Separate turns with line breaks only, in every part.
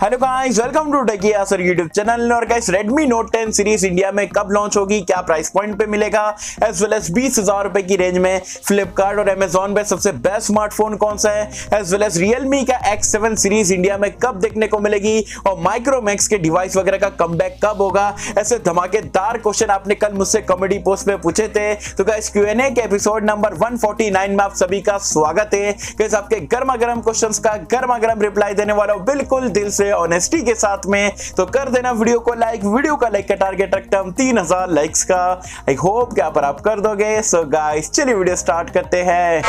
Hello guys, welcome to techie Yasar YouTube channel. और guys, Redmi Note 10 series India में कब launch होगी, क्या प्राइस पॉइंट पे मिलेगा, एज वेल एज 20,000 रुपए की रेंज में फ्लिपकार्ट और अमेजॉन पे सबसे बेस्ट स्मार्टफोन कौन सा है, एज वेल एज Realme का X7 सीरीज इंडिया में कब देखने को मिलेगी और माइक्रोमैक्स के डिवाइस वगैरह का कमबैक कब होगा, ऐसे धमाकेदार क्वेश्चन आपने कल मुझसे कॉमेडी पोस्ट में पूछे थे। तो गाइस, Q&A के एपिसोड नंबर 149 में आप सभी का स्वागत है। गाइस, आपके गर्मा गर्म क्वेश्चंस का गर्मा गर्म रिप्लाई देने वाला हूं बिल्कुल दिल से ऑनेस्टी के साथ में। तो कर देना वीडियो को लाइक। वीडियो का लाइक का टारगेट रखता हूं 3000 लाइक्स का। आई होप क्या पर आप कर दोगे। सो गाइस, चलिए वीडियो स्टार्ट करते हैं।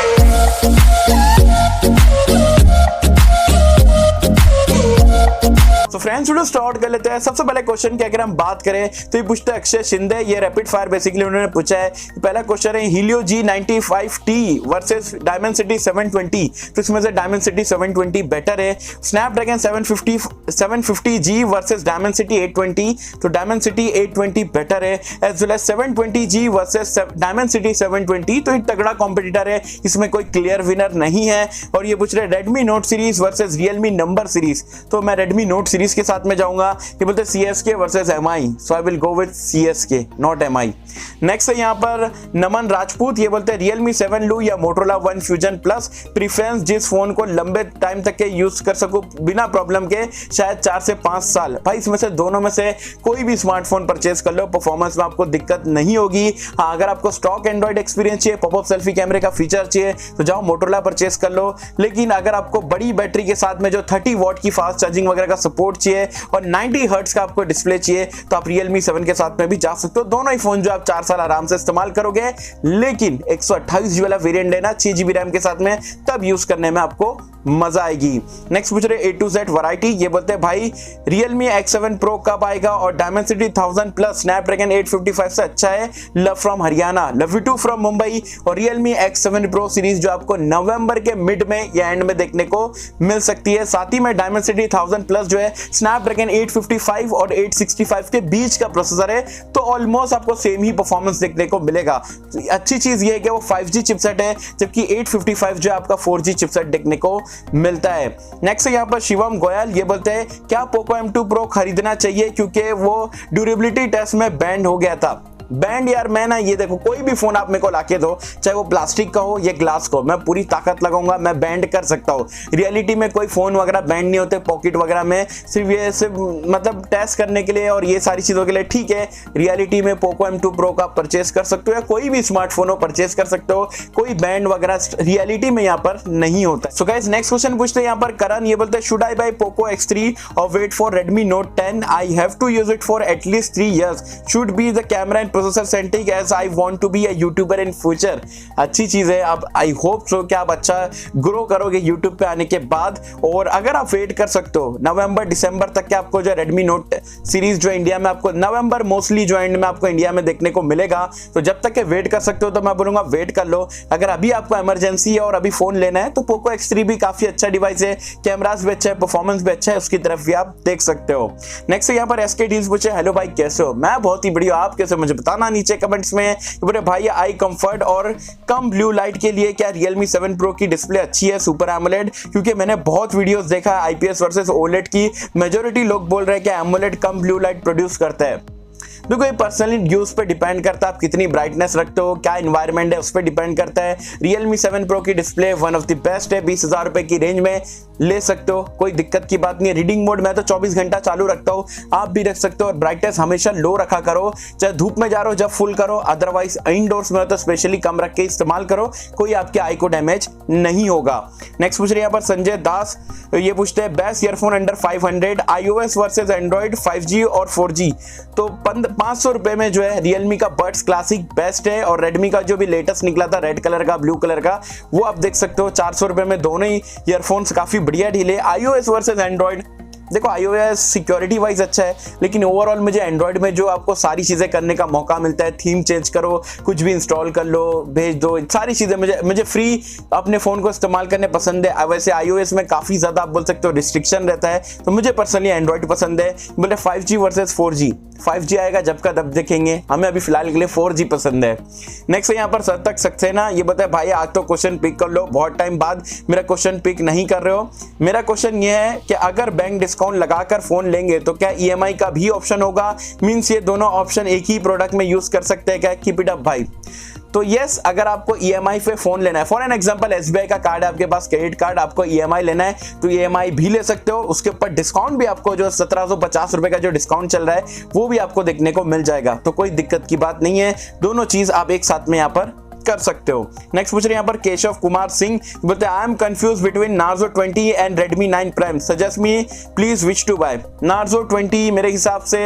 तो फ्रेंड्स, वीडियो स्टार्ट कर लेते हैं। सबसे पहले क्वेश्चन की अगर हम बात करें तो ये पूछते हैं अक्षय शिंदे। ये रैपिड फायर बेसिकली उन्होंने पूछा है। पहला क्वेश्चन है हीलियो G95T वर्सेस डायमेंसिटी 720। तो इसमें से डायमेंसिटी 720 बेटर है। Snapdragon 750G versus Dimensity 820। तो डायमेंसिटी 820 बेटर है। As well as 720G versus Dimensity 720। तो एक तगड़ा कॉम्पिटिटर है, इसमें कोई क्लियर विनर नहीं है। और ये पूछ रहे Redmi Note series versus Realme number series. तो मैं Redmi Note सीरीज के साथ में जाऊंगा। ये बोलते CSK versus MI, so I will go with CSK not MI। Next है यहाँ पर नमन राजपूत। ये बोलते हैं Realme 7 लूं या Motorola One Fusion Plus, preference जिस फोन को लंबे टाइम तक के यूज कर सकूं बिना प्रॉब्लम के, शायद 4 से 5 साल। भाई, इसमें से दोनों में से कोई भी स्मार्टफोन परचेज कर लो, परफॉर्मेंस में आपको दिक्कत नहीं होगी। हाँ, अगर आपको स्टॉक एंड्रॉइड एक्सपीरियंस चाहिए, पॉपअप सेल्फी कैमरे का फीचर चाहिए, तो जाओ Motorola परचेज कर लो। लेकिन अगर आपको बड़ी बैटरी के साथ में जो 30 वॉट की फास्ट चार्जिंग वगैरह का सपोर्ट चाहिए और 90 हर्ट्ज का आपको डिस्प्ले चाहिए, तो आप Realme 7 के साथ में भी जा सकते हो। दोनों ही फोन जो आप 4 साल आराम से इस्तेमाल करोगे, लेकिन 128GB वाला वेरिएंट लेना 6GB रैम के साथ में, तब यूज करने में आपको मजा आएगी। नेक्स्ट पूछ रहे A to Z वैरायटी। ये बोलते हैं भाई Realme X7 Pro कब आएगा और डायमेंसिटी 1000 प्लस स्नैपड्रैगन 855 से अच्छा है। Love from Haryana, love you too from Mumbai. और Realme X7 Pro सीरीज जो आपको नवंबर के मिड में या एंड में देखने को मिल सकती है। साथ ही में डायमेंसिटी 1000 प्लस जो है स्नैपड्रैगन 855 और 865 के बीच का प्रोसेसर है, तो ऑलमोस्ट आपको सेम ही परफॉर्मेंस देखने को मिलेगा। अच्छी चीज ये है कि वो 5G चिपसेट है, जबकि 855 जो है आपका 4G चिपसेट देखने को मिलता है। नेक्स्ट यहाँ पर शिवम गोयल। ये बोलते हैं क्या पोको M2 Pro खरीदना चाहिए क्योंकि वो ड्यूरेबिलिटी टेस्ट में बैंड हो गया था। बैंड यार, मैं ना, ये देखो, कोई भी फोन आप मेरे को लाके दो, चाहे वो प्लास्टिक का हो या ग्लास का हो, मैं पूरी ताकत लगाऊंगा, मैं बैंड कर सकता हूँ। रियलिटी में कोई फोन वगैरह बैंड नहीं होते पॉकेट वगैरह में, सिर्फ ये मतलब टेस्ट करने के लिए और ये सारी चीजों के लिए ठीक है। रियलिटी में पोको M2 Pro का परचेस कर सकते हो या कोई भी स्मार्टफोन हो परचेस कर सकते हो, कोई बैंड वगैरह रियलिटी में यहाँ पर नहीं होता। सो गाइस, नेक्स्ट क्वेश्चन पूछते हैं यहाँ पर करण। ये बोलते हैं should I bye Poco X3 और wait for Redmi Note 10? I have to use it for at least 3 years. Should be the camera and processor centric as I want to be a YouTuber in future. अच्छी चीज है। आप I hope so कि आप अच्छा grow करोगे YouTube पे आने के बाद। और अगर आप वेट कर सकते हो नवंबर दिसंबर तक के, आपको जो Redmi Note सीरीज जो इंडिया में आपको नवंबर मोस्टली जो एंड में आपको इंडिया में देखने को मिलेगा, तो जब तक के वेट कर सकते हो तो मैं बोलूंगा वेट कर लो। अगर अभी आपको इमरजेंसी है और अभी फोन लेना है, तो पोको X3 भी काफी अच्छा डिवाइस है, कैमरास भी अच्छा है, परफॉर्मेंस भी अच्छा है, उसकी तरफ भी आप देख सकते हो। नेक्स्ट यहाँ पर SK डील्स पूछे, हेलो भाई कैसे हो? मैं बहुत ही बढ़िया, आप कैसे, मुझे बताना नीचे कमेंट्स में। बोले भाई आई कंफर्ट और कम ब्लू लाइट के लिए क्या Realme 7 Pro की डिस्प्ले अच्छी है सुपर एमोलेड? क्योंकि मैंने बहुत वीडियोस देखा है IPS वर्सेस OLED की, मेजॉरिटी लोग बोल रहे हैं कि एमोलेड कम ब्लू लाइट प्रोड्यूस करता है। देखो, ये पर्सनली यूज पे डिपेंड करता है, आप कितनी ब्राइटनेस रखते हो, क्या एनवायरनमेंट है, उस पर डिपेंड करता है। Realme 7 Pro की display one of the best है, 20,000 रुपए की रेंज में ले सकते हो, कोई दिक्कत की बात नहीं है। रीडिंग मोड मैं तो 24 घंटा चालू रखता हूँ, आप भी रख सकते हो। और ब्राइटनेस हमेशा लो रखा करो, चाहे धूप में जा रहे हो जब फुल करो, अदरवाइज इंडोर्स में तो स्पेशली कम रख के इस्तेमाल करो, कोई आपके आई को डैमेज नहीं होगा। नेक्स्ट पूछ रहे हैं यहाँ पर संजय दास। ये पूछते हैं best earphone under 500 iOS versus Android 5G और 4G। तो 500 रुपए में जो है Realme का बड्स क्लासिक बेस्ट है, और Redmi का जो भी लेटेस्ट निकला था रेड कलर का ब्लू कलर का, वो आप देख सकते हो। 400 रुपए में दोनों ही ईयरफोन्स काफी बढ़िया डील है। iOS वर्सेस एंड्रॉइड, देखो iOS सिक्योरिटी वाइज अच्छा है, लेकिन ओवरऑल मुझे एंड्रॉइड में जो आपको सारी चीजें करने का मौका मिलता है, थीम चेंज करो, कुछ भी इंस्टॉल कर लो, भेज दो, सारी चीजें मुझे फ्री अपने फोन को इस्तेमाल करने पसंद है। वैसे iOS में काफी ज्यादा आप बोल सकते हो रिस्ट्रिक्शन रहता है, तो मुझे पर्सनली एंड्रॉइड पसंद है। बोले 5G वर्सेस 4G, 5G आएगा जब का तब देखेंगे, हमें अभी फिलहाल के लिए 4G पसंद है। नेक्स्ट है यहाँ पर सतक सक्सेना। ये बताए भाई आज तो क्वेश्चन पिक कर लो, बहुत टाइम बाद मेरा क्वेश्चन पिक नहीं कर रहे हो। मेरा क्वेश्चन ये है कि अगर बैंक डिस्काउंट लगाकर फोन लेंगे तो क्या ईएमआई का भी ऑप्शन होगा? मींस ये दोनों ऑप्शन एक ही प्रोडक्ट में यूज कर सकते हैं क्या? कीप इट अप भाई। तो यस, अगर आपको ईएमआई पे फोन लेना है, फॉर एन एग्जांपल एसबीआई का कार्ड है आपके पास, क्रेडिट कार्ड, आपको ईएमआई लेना है तो ईएमआई भी ले सकते हो। उसके ऊपर डिस्काउंट भी आपको जो 1750 रुपए का जो डिस्काउंट चल रहा है वो भी आपको देखने को मिल जाएगा। तो कोई दिक्कत की बात नहीं है, दोनों चीज आप एक साथ में यहाँ पर कर सकते हो। नेक्स्ट पूछ रहे हैं यहाँ पर केशव कुमार सिंह, बोलते हैं I am confuse between Narzo 20 and Redmi 9 prime, suggest me please which to buy. Narzo 20 मेरे हिसाब से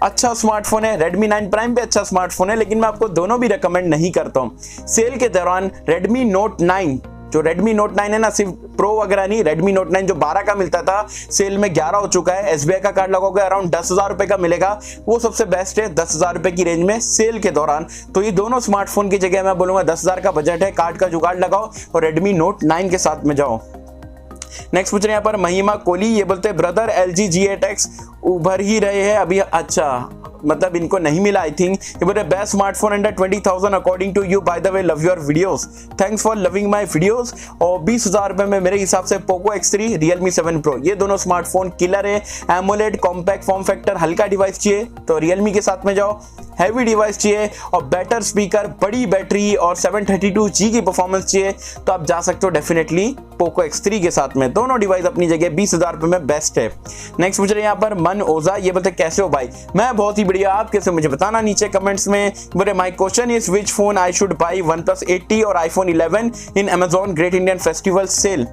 अच्छा स्मार्टफोन है, Redmi 9 प्राइम भी अच्छा स्मार्टफोन है, लेकिन मैं आपको दोनों भी रेकमेंड नहीं करता हूं। सेल के दौरान Redmi Note 9, जो Redmi Note 9 है ना, सिर्फ प्रो वगैरह नहीं, Redmi Note 9 जो 12 का मिलता था सेल में 11 हो चुका है। एसबीआई का कार्ड लगोगे अराउंड 10,000 रुपए का मिलेगा, वो सबसे बेस्ट है 10,000 रुपए की रेंज में सेल के दौरान। तो ये दोनों स्मार्टफोन की जगह मैं बोलूंगा 10,000 का बजट है, कार्ड का जुगाड़ लगाओ और Redmi Note 9 के साथ में जाओ। नेक्स्ट पूछ रहे हैं यहाँ पर महिमा कोहली, ये बोलते हैं ब्रदर LG G8X उभर ही रहे हैं अभी, अच्छा मतलब इनको नहीं मिला आई थिंक। ये बोलते best smartphone under 20,000 according to you, by the way love your videos, thanks for loving my videos. और 20,000 रुपए में मेरे हिसाब से Poco X3, Realme 7 Pro, ये दोनों स्मार्टफोन किलर है। एमोलेड कॉम्पैक्ट फॉर्म फैक्टर, हल्का डिवाइस चाहिए तो Realme के साथ में जाओ। हैवी डिवाइस चाहिए और बेटर स्पीकर, बड़ी बैटरी और 732G की परफॉर्मेंस चाहिए तो आप जा सकते हो डेफिनेटली Poco X3 के साथ में। दोनों डिवाइस अपनी जगह 20,000 रुपए में बेस्ट है। नेक्स्ट पूछ रहे हैं यहाँ पर मन ओजा, ये बोलते कैसे हो भाई? मैं बहुत ही बढ़िया, आप कैसे मुझे बताना नीचे कमेंट्स में। बोले my question is which phone I should buy, OnePlus 80 और iPhone 11 इन Amazon great Indian festival sale.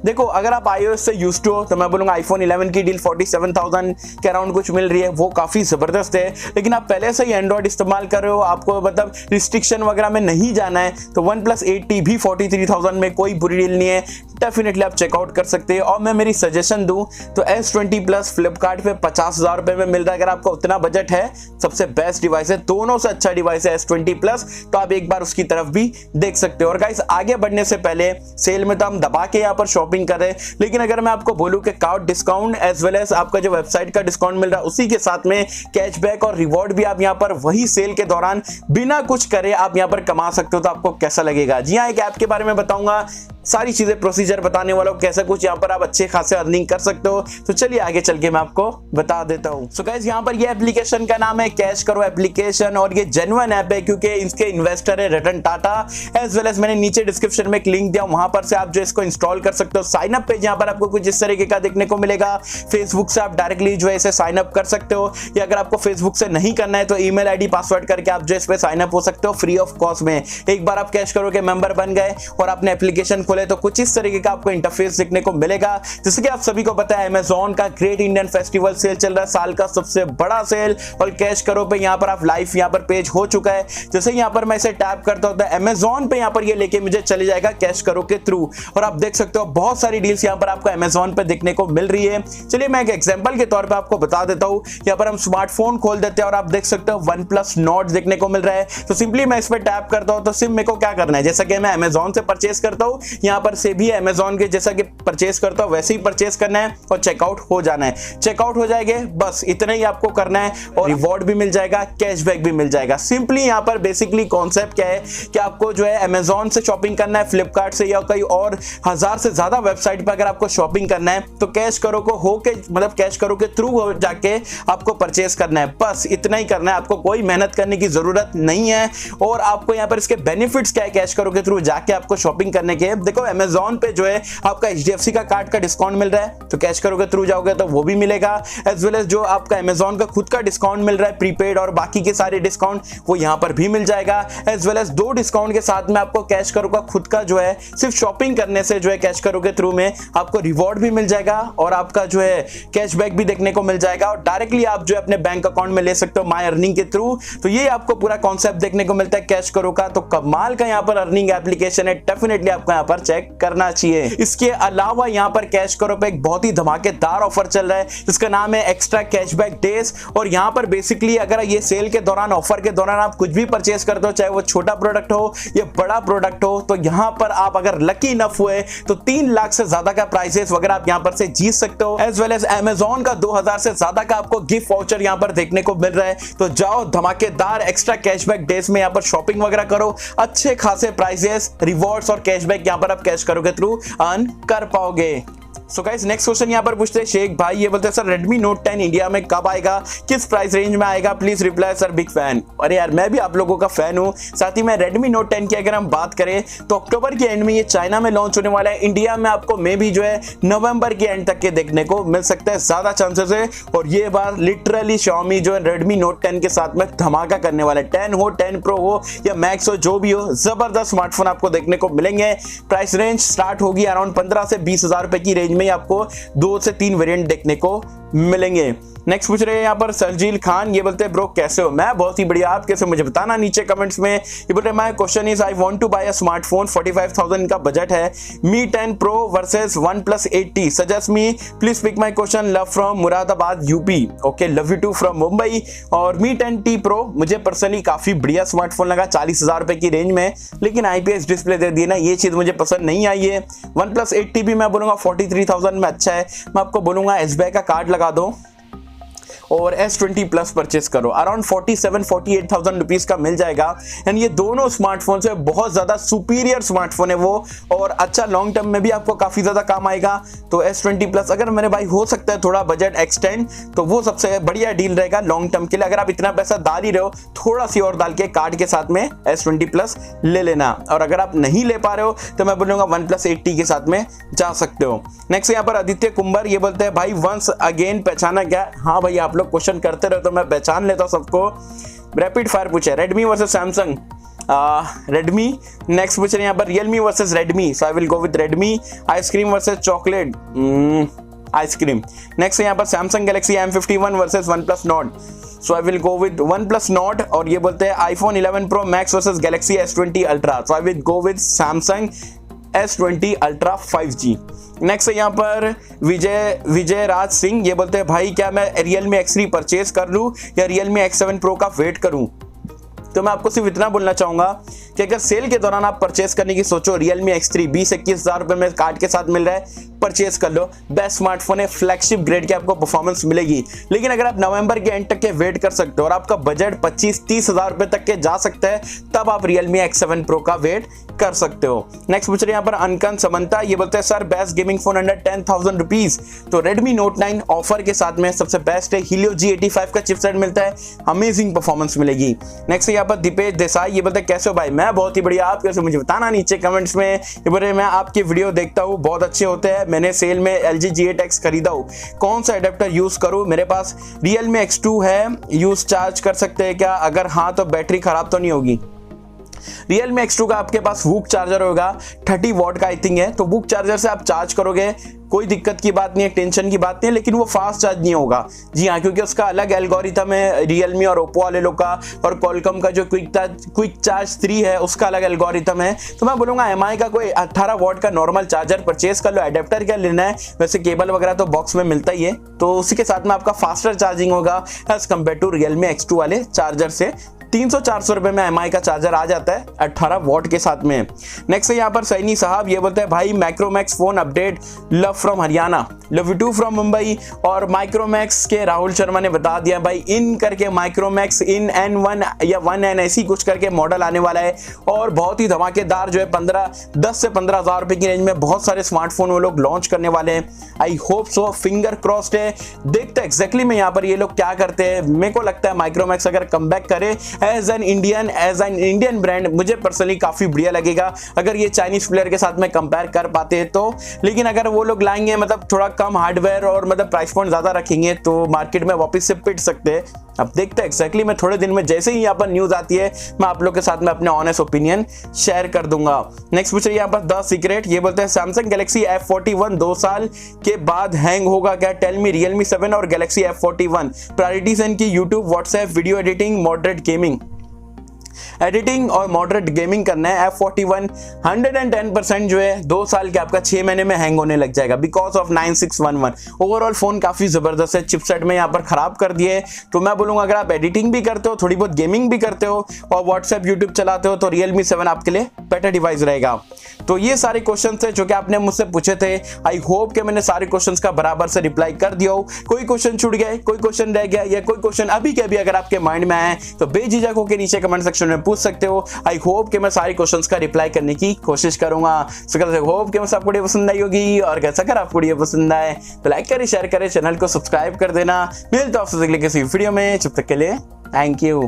देखो, अगर आप iOS से यूज्ड हो तो मैं बोलूंगा iPhone 11 की डील 47,000 के अराउंड कुछ मिल रही है, वो काफी जबरदस्त है। लेकिन आप पहले से ही एंड्रॉइड इस्तेमाल कर रहे हो, आपको मतलब रिस्ट्रिक्शन वगैरह में नहीं जाना है, तो OnePlus 80 भी 43,000 में कोई बुरी डील नहीं है, डेफिनेटली आप चेकआउट कर सकते हैं। और मैं मेरी सजेशन दूं तो S20 Plus फ्लिपकार्ट पे 50,000 रुपए में मिल रहा है। अगर आपका उतना बजट है, सबसे बेस्ट डिवाइस है, दोनों से अच्छा डिवाइस है S20 Plus, तो आप एक बार उसकी तरफ भी देख सकते हो। और गाइस, आगे बढ़ने से पहले सेल में तो हम दबा के यहाँ पर शॉपिंग कर रहे हैं, लेकिन अगर मैं आपको बोलूं कि card discount as well as आपका जो वेबसाइट का डिस्काउंट मिल रहा है, उसी के साथ में कैशबैक और रिवॉर्ड भी आप यहाँ पर वही सेल के दौरान बिना कुछ करे आप यहाँ पर कमा सकते हो, तो आपको कैसा लगेगा? जी हाँ, एक ऐप के बारे में बताऊंगा, सारी चीजें प्रोसीजर बताने वाला हूं, कैसे कुछ यहाँ पर आप अच्छे खासे अर्निंग कर सकते हो। तो चलिए आगे चल के मैं आपको बता देता हूँ। सो गाइस, यहाँ पर ये एप्लीकेशन का नाम है कैश करो एप्लीकेशन, और ये जेन्युइन ऐप है क्योंकि इसके इन्वेस्टर है Ratan Tata, as well as मैंने नीचे डिस्क्रिप्शन में एक लिंक दिया, वहां पर से आप जो इसको इंस्टॉल कर सकते हो। साइन अप पेज यहाँ पर आपको कुछ इस तरीके का देखने को मिलेगा। फेसबुक से आप डायरेक्टली जो है इसे साइन अप कर सकते हो, या अगर आपको फेसबुक से नहीं करना है तो ईमेल आईडी पासवर्ड करके आप जो इस पे साइन अप हो सकते हो फ्री ऑफ कॉस्ट में। एक बार आप कैश करो के मेंबर बन गए और आपने एप्लीकेशन खोले तो कुछ इस तरीके का आपको इंटरफेस देखने को मिलेगा। जैसे कि आप सभी को पता है, Amazon का ग्रेट इंडियन फेस्टिवल सेल चल रहा है, साल का सबसे बड़ा सेल, और कैश करो पे यहाँ पर आप लाइव यहाँ पर पेज हो चुका है। जैसे यहाँ पर मैं इसे टैप करता हूं तो Amazon पे यहाँ पर ये लेके मुझे चले जाएगा कैश करो के थ्रू, और आप देख सकते हो बहुत सारी डील्स यहाँ पर आपको Amazon पे देखने को मिल रही है। चलिए मैं एक एग्जांपल के तौर पे आपको बता देता हूँ। यहाँ पर हम स्मार्टफोन खोल देते हैं और आप देख सकते हो OnePlus Nord देखने को मिल रहा है। तो सिंपली मैं इस पर टैप करता हूँ तो सिर्फ मेरे को क्या करना है, जैसा कि मैं Amazon से परचेस करता हूँ, यहाँ पर से भी Amazon के जैसा कि परचेस करता हूं वैसे ही परचेस करना है और चेकआउट हो जाना है। चेकआउट हो जाएंगे, बस इतना ही आपको करना है, और रिवॉर्ड भी मिल जाएगा, कैशबैक भी मिल जाएगा। सिंपली यहाँ पर बेसिकली कॉन्सेप्ट क्या है कि आपको जो है Amazon से शॉपिंग करना है, फ्लिपकार्ट से या कई और 1000 से ज्यादा वेबसाइट पर अगर आपको शॉपिंग करना है तो कैश करो को होके मतलब कैश करो के थ्रू जाके आपको परचेस करना है, बस इतना ही करना है। आपको कोई मेहनत करने की जरूरत नहीं है। और आपको यहाँ पर इसके बेनिफिट्स क्या है कैश करो के थ्रू जाके आपको शॉपिंग करने के? देखो, Amazon पे जो है आपका HDFC का कार्ड का डिस्काउंट मिल रहा है, तो कैश करो के थ्रू जाओगे तो वो भी मिलेगा। एज वेल एज जो आपका Amazon का खुद का डिस्काउंट मिल रहा है प्रीपेड और बाकी के सारे डिस्काउंट, वो यहाँ पर भी मिल जाएगा। एज वेल एज 2 डिस्काउंट के साथ में आपको कैश करो का खुद का जो है सिर्फ शॉपिंग करने से जो है कैश करो के थ्रू में आपको रिवॉर्ड भी मिल जाएगा और आपका जो है कैशबैक भी देखने को मिल जाएगा, और डायरेक्टली आप जो है अपने बैंक अकाउंट में ले सकते हो माई अर्निंग के थ्रू। तो ये आपको पूरा कॉन्सेप्ट देखने को मिलता है कैश करो का। तो कमाल का यहाँ पर अर्निंग एप्लीकेशन है, डेफिनेटली आपको यहाँ पर चेक करना चाहिए। इसके अलावा यहाँ पर कैश करो पे एक बहुत ही धमाकेदार ऑफर चल रहा है जिसका नाम है एक्स्ट्रा कैशबैक डेज। और यहाँ पर बेसिकली अगर ये सेल के दौरान, ऑफर के दौरान आप कुछ भी परचेस करते हो, चाहे वो छोटा प्रोडक्ट हो या बड़ा प्रोडक्ट हो, तो यहाँ पर आप अगर लकी इनफ हुए तो 3 लाख से ज्यादा का प्राइजेस वगैरह आप यहाँ पर से जीत सकते हो। एज वेल एज Amazon का 2000 से ज्यादा का आपको गिफ्ट वाउचर यहाँ पर देखने को मिल रहा है। तो जाओ धमाकेदार एक्स्ट्रा कैशबैक डेज में यहाँ पर शॉपिंग वगैरह करो, अच्छे खासे प्राइजेस, रिवॉर्ड्स और कैशबैक यहाँ पर आप कैश करो के थ्रू अर्न कर पाओगे। सो गाइस नेक्स्ट क्वेश्चन यहाँ पर पूछते हैं शेख भाई, ये बोलते हैं सर Redmi Note 10 इंडिया में कब आएगा, किस प्राइस रेंज में आएगा, please reply sir, big fan. अरे यार मैं भी आप लोगों का फैन हूँ। साथ ही में Redmi Note 10 की अगर हम बात करें तो अक्टूबर के एंड में ये चाइना में लॉन्च होने वाला है। इंडिया में आपको मे भी जो है नवंबर के एंड तक के देखने को मिल सकता है, ज्यादा चांसेस है। और ये बार लिटरली Xiaomi जो है Redmi Note 10 के साथ में धमाका करने वाला है। 10 हो, 10 Pro हो या Max हो, जो भी हो, जबरदस्त स्मार्टफोन आपको देखने को मिलेंगे। प्राइस रेंज स्टार्ट होगी अराउंड 15 से 20 हजार रुपए की रेंज में आपको 2 से 3 वेरिएंट देखने को मिलेंगे। नेक्स्ट पूछ रहे हैं यहाँ पर सरजील खान, ये बोलते हैं ब्रो कैसे हो, मैं बहुत ही बढ़िया, आप कैसे, मुझे बताना नीचे कमेंट्स में। ये बोल रहे हैं my question is I want to buy a smartphone, 45,000 का बजट है, Mi 10 Pro versus OnePlus 8T, suggest me please pick my question, love from Moradabad UP. Okay, love you too from Mumbai. और मी 10T Pro मुझे personally काफी बढ़िया smartphone लगा 40,000 रुपए की range में, लेकिन IPS डिस्प्ले दे दी ना, ये चीज मुझे पसंद नहीं आई है। OnePlus 8T भी मैं बोलूंगा 43,000 में अच्छा है। मैं आपको बोलूंगा SBI का कार्ड लगा दो और S20 प्लस परचेस करो, अराउंड 47-48,000 रुपीज का मिल जाएगा। एंड ये दोनों स्मार्टफोन से बहुत ज्यादा सुपीरियर स्मार्टफोन है वो, और अच्छा लॉन्ग टर्म में भी आपको काफी ज्यादा काम आएगा। तो S20 प्लस अगर मेरे भाई हो सकता है थोड़ा बजट एक्सटेंड, तो वो सबसे बढ़िया डील रहेगा लॉन्ग टर्म के लिए। अगर आप इतना पैसा डाल ही रहे हो, थोड़ा सी और डाल के कार्ड के साथ में S20 प्लस ले लेना। और अगर आप नहीं ले पा रहे हो तो मैं बोलूंगा OnePlus 8T के साथ में जा सकते हो। नेक्स्ट यहाँ पर आदित्य कुंबर, ये बोलते हैं भाई वंस अगेन पहचाना क्या। हाँ भाई, आप लोग क्वेश्चन करते रहो तो मैं पहचान लेता हूं सबको। रैपिड फायर पूछे, Redmi versus Samsung, Redmi. Next पूछ रहे हैं यहाँ पर Realme versus Redmi, so I will go with Redmi. Ice cream versus chocolate, ice cream. Next यहाँ पर Samsung Galaxy M51 versus OnePlus Nord, so I will go with OnePlus Nord। और ये बोलते हैं iPhone 11 Pro Max versus Galaxy S20 Ultra, so I will go with Samsung S20 Ultra 5G। Next है यहाँ पर विजय राज सिंह, ये बोलते हैं भाई क्या मैं Realme X3 परचेज कर लूँ या Realme X7 Pro का वेट करूँ। तो मैं आपको सिर्फ इतना बोलना चाहूंगा कि अगर सेल के दौरान आप परचेस करने की सोचो, Realme X3 20-21 हजार रुपए में कार्ड के साथ मिल रहा है, परचेस कर लो। बेस्ट स्मार्टफोन है, फ्लैगशिप ग्रेड की आपको परफॉर्मेंस मिलेगी। लेकिन अगर आप नवंबर के एंड तक के वेट कर सकते हो और आपका बजट 25-30 हजार रुपए तक के जा सकता है, तब आप Realme X7 Pro का वेट कर सकते हो। नेक्स्ट पूछ रहे हैं यहाँ पर अनकन समंता, ये बोलते हैं sir best gaming phone under 10,000 rupees, तो Redmi Note 9 ऑफर के साथ में सबसे बेस्ट है। Helio G85 का चिपसेट मिलता है, अमेजिंग परफॉर्मेंस मिलेगी। नेक्स्ट यहाँ पर दीपेश देसाई, ये बोलते हैं कैसे हो भाई, मैं बहुत ही बढ़िया, आप कैसे, मुझे बताना नीचे कमेंट्स में। ये बोल रहे मैं आपकी वीडियो देखता हूँ, बहुत अच्छे होते हैं, मैंने सेल में LG G8X खरीदा हूँ, कौन सा एडेप्टर यूज करूँ, मेरे पास Realme X2 है, यूज चार्ज कर सकते हैं क्या, अगर हाँ तो बैटरी खराब तो नहीं होगी। Realme X2 का आपके पास वूक चार्जर होगा, 30 वॉट का आई थिंक है, तो वूक चार्जर से आप चार्ज करोगे, कोई दिक्कत की बात नहीं है, टेंशन की बात नहीं है, लेकिन वो फास्ट चार्ज नहीं होगा। जी हाँ, क्योंकि उसका अलग एल्गोरिथम है Realme और Oppo वाले लोग का, और Qualcomm का जो क्विक चार्ज 3 है उसका अलग एल्गोरिथम है। तो मैं बोलूंगा MI का कोई 18 वॉट का नॉर्मल चार्जर परचेज कर लो। एडेप्टर क्या लेना है, वैसे केबल वगैरह तो बॉक्स में मिलता ही है, तो उसी के साथ में आपका फास्टर चार्जिंग होगा as compare to Realme X2 वाले चार्जर से। 300-400 रुपए में MI का चार्जर आ जाता है 18 वॉट के साथ में। नेक्स्ट है यहाँ पर सैनी साहब, ये बोलते हैं भाई Micromax phone update, love from Haryana, love you too from Mumbai. और माइक्रोमैक्स के राहुल शर्मा ने बता दिया भाई इन करके माइक्रोमैक्स इन N1 या 1N ऐसी कुछ करके मॉडल आने वाला है, और बहुत ही धमाकेदार जो है 10 से 15 हजार रुपए की रेंज में बहुत सारे स्मार्टफोन वो लोग लॉन्च करने वाले हैं। I hope so, finger crossed है, देखते हैं एग्जैक्टली में यहाँ पर ये लोग क्या करते हैं। मेरे को लगता है माइक्रोमैक्स अगर कमबैक करे एज एन इंडियन ब्रांड, मुझे पर्सनली काफी बढ़िया लगेगा अगर ये चाइनीज प्लेयर के साथ में कंपेयर कर पाते हैं तो। लेकिन अगर वो लोग लाएंगे मतलब थोड़ा कम हार्डवेयर और मतलब प्राइस पॉइंट ज्यादा रखेंगे, तो मार्केट में वापस से पिट सकते हैं। अब देखते हैं एग्जैक्टली में, थोड़े दिन में जैसे ही यहाँ पर न्यूज आती है मैं आप लोग के साथ में अपने ऑनेस्ट ओपिनियन शेयर कर दूंगा। नेक्स्ट पूछ रही है यहाँ पर द सीक्रेट, ये बोलते हैं सैमसंग गैलेक्सी F41 2 साल के बाद हैंग होगा क्या, टेल मी। Realme 7 और गैलेक्सी F41 प्रायोरिटीज इनकी YouTube, WhatsApp, video editing, moderate gaming. Editing और मॉडरेट गेमिंग करना है। F41 110% जो है 2 साल के आपका 6 महीने में हैंग होने लग जाएगा बिकॉज ऑफ 9611। ओवरऑल फोन काफी जबरदस्त है, चिपसेट में यहाँ पर खराब कर दिए। तो मैं बोलूंगा अगर आप एडिटिंग भी करते हो, थोड़ी बहुत गेमिंग भी करते हो और व्हाट्सएप यूट्यूब चलाते हो, तो Realme 7 आपके लिए बेटर डिवाइस रहेगा। तो ये सारे क्वेश्चन थे जो कि आपने मुझसे पूछे थे। आई होप कि मैंने सारे क्वेश्चंस का बराबर से रिप्लाई कर दिया हो। कोई क्वेश्चन छूट गया, कोई क्वेश्चन रह गया, या कोई क्वेश्चन अभी के अभी अगर आपके माइंड में आए तो बेझिझक होकर नीचे कमेंट सेक्शन सेक्शन में पूछ सकते हो। आई होप कि मैं सारे क्वेश्चंस का रिप्लाई करने की कोशिश करूंगा। होप कि आपको वीडियो पसंद आई होगी, और कैसा अगर आपको वीडियो पसंद आए तो लाइक करें, शेयर करें, चैनल को सब्सक्राइब कर देना। मिलते हैं आपसे अगले किसी वीडियो में, जब तक के लिए थैंक यू।